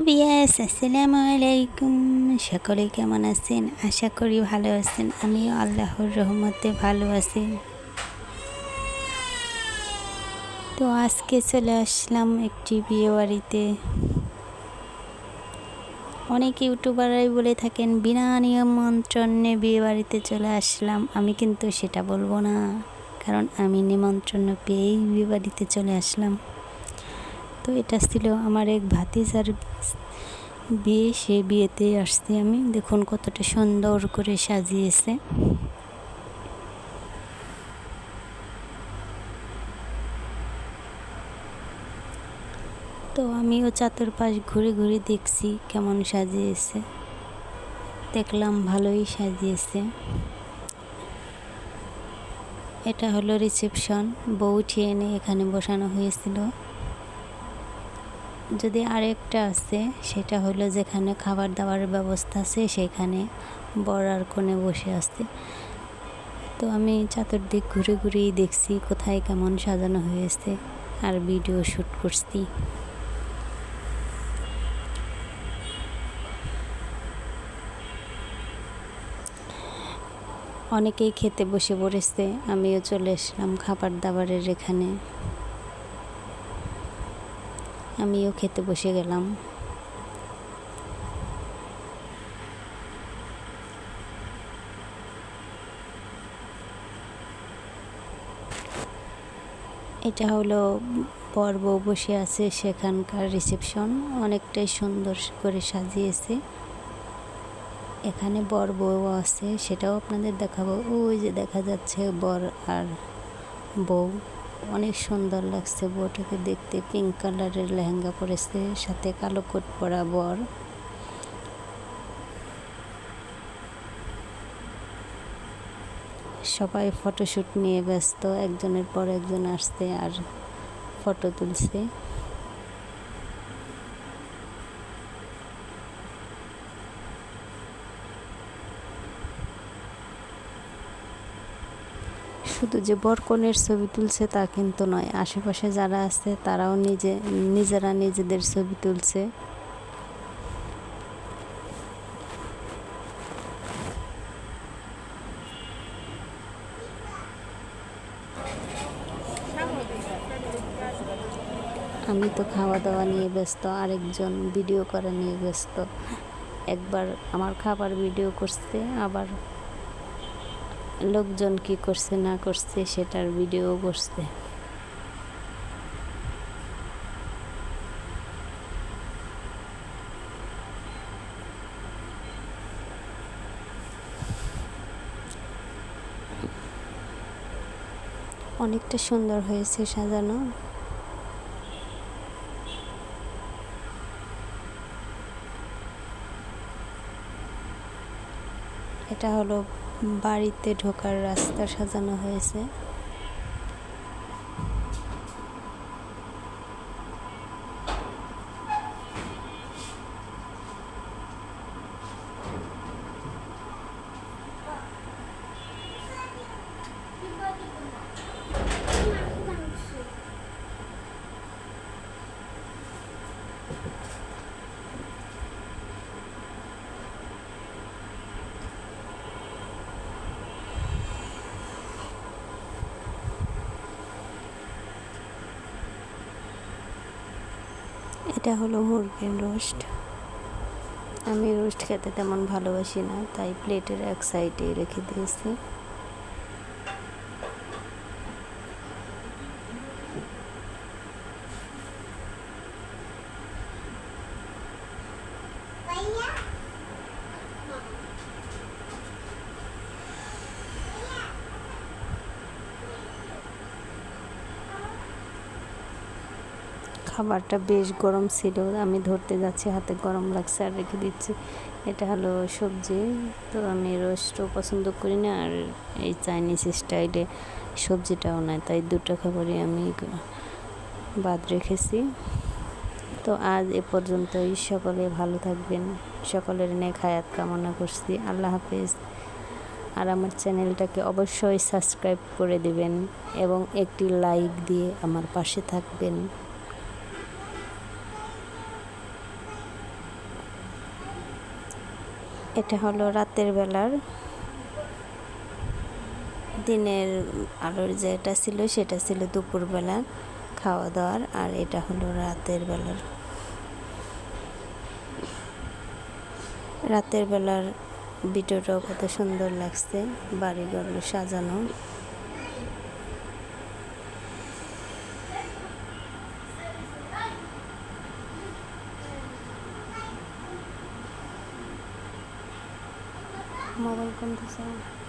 বিয়াস আসসালামু আলাইকুম। সকলে কেমন আছেন? আশা করি ভালো আছেন। আমিও আল্লাহর রহমতে ভালো আছি। তো আজকে চলে আসলাম একটি বিয়ে বাড়িতে। অনেক ইউটিউবাররাই বলে থাকেন বিনা নিমন্ত্রণে বিয়ে বাড়িতে চলে আসলাম। আমি কিন্তু সেটা বলবো না, কারণ আমি নিমন্ত্রণ পেয়েই বিয়ে বাড়িতে চলে আসলাম। তো এটা ছিল আমার এক ভাতিজার বিয়ে, সে বিয়েতে আসছি আমি। দেখুন কতটা সুন্দর করে সাজিয়েছে। তো আমিও চাতুর্পাশ ঘুরে ঘুরে দেখছি কেমন সাজিয়েছে। দেখলাম ভালোই সাজিয়েছে। এটা হলো রিসেপশন, বউটি এনে এখানে বসানো হয়েছিল। যদি আরেকটা আছে সেটা হলো যেখানে খাবার দাবার ব্যবস্থা আছে, সেখানে বর আর কনে বসে আছে। তো আমি চতুর্দিক ঘুরে ঘুরেই দেখছি কোথায় কেমন সাজানো হয়েছে আর ভিডিও শ্যুট করছি। অনেকেই খেতে বসে পড়েছে, আমিও চলে আসলাম খাবার দাবারের এখানে। আমিও খেতে বসে গেলাম। এটা হলো বর বউ বসে আছে, সেখানকার রিসেপশন অনেকটাই সুন্দর করে সাজিয়েছে। এখানে বর বউ আছে, সেটাও আপনাদের দেখাবো। ওই যে দেখা যাচ্ছে বর আর বউ, অনেক সুন্দর লাগছে বউটাকে দেখতে। পিঙ্ক কালারের লেহেঙ্গা পরেছে, সাথে কালো কোট পরা বর। সবাই ফটোশ্যুট নিয়ে ব্যস্ত, একজনের পর একজন আসছে আর ফটো তুলছে। শুধু যে বরকনের ছবি তুলছে তা কিন্তু নয়, আশেপাশে যারা আছে তারাও নিজেরা নিজেদের ছবি তুলছে। আমি তো খাওয়া দাওয়া নিয়ে ব্যস্ত, আরেকজন ভিডিও করা নিয়ে ব্যস্ত। একবার আমার খাবার ভিডিও করছে, আবার লোকজন কি করছে না করছে সেটার ভিডিও করছে। অনেকটা সুন্দর হয়েছে সাজানো। এটা হলো বাড়িতে ঢোকার রাস্তা সাজানো হয়েছে। এটা হলো মুরগির রোস্ট। আমি রোস্ট খেতে তেমন ভালোবাসি না, তাই প্লেটের এক সাইডে রেখে দিয়েছি। খাবারটা বেশ গরম ছিল, আমি ধরতে যাচ্ছি, হাতে গরম লাগছে আর রেখে দিচ্ছি। এটা হলো সবজি। তো আমি রোস্টও পছন্দ করি না, আর এই চাইনিজ স্টাইলে সবজিটাও নয়, তাই দুটো খাবারই আমি বাদ রেখেছি। তো আজ এ পর্যন্তই। সকলে ভালো থাকবেন, সকলের নেক হায়াত কামনা করছি। আল্লাহ হাফেজ। আর আমার চ্যানেলটাকে অবশ্যই সাবস্ক্রাইব করে দেবেন এবং একটি লাইক দিয়ে আমার পাশে থাকবেন। এটা হলো রাতের বেলার, দিনের আলোর যেটা ছিল সেটা ছিল দুপুরবেলা খাওয়া দাওয়ার, আর এটা হলো রাতের বেলার। রাতের বেলার ভিডিওটাও কত সুন্দর লাগছে, বাড়িঘরগুলো সাজানো। মোবাইল কোন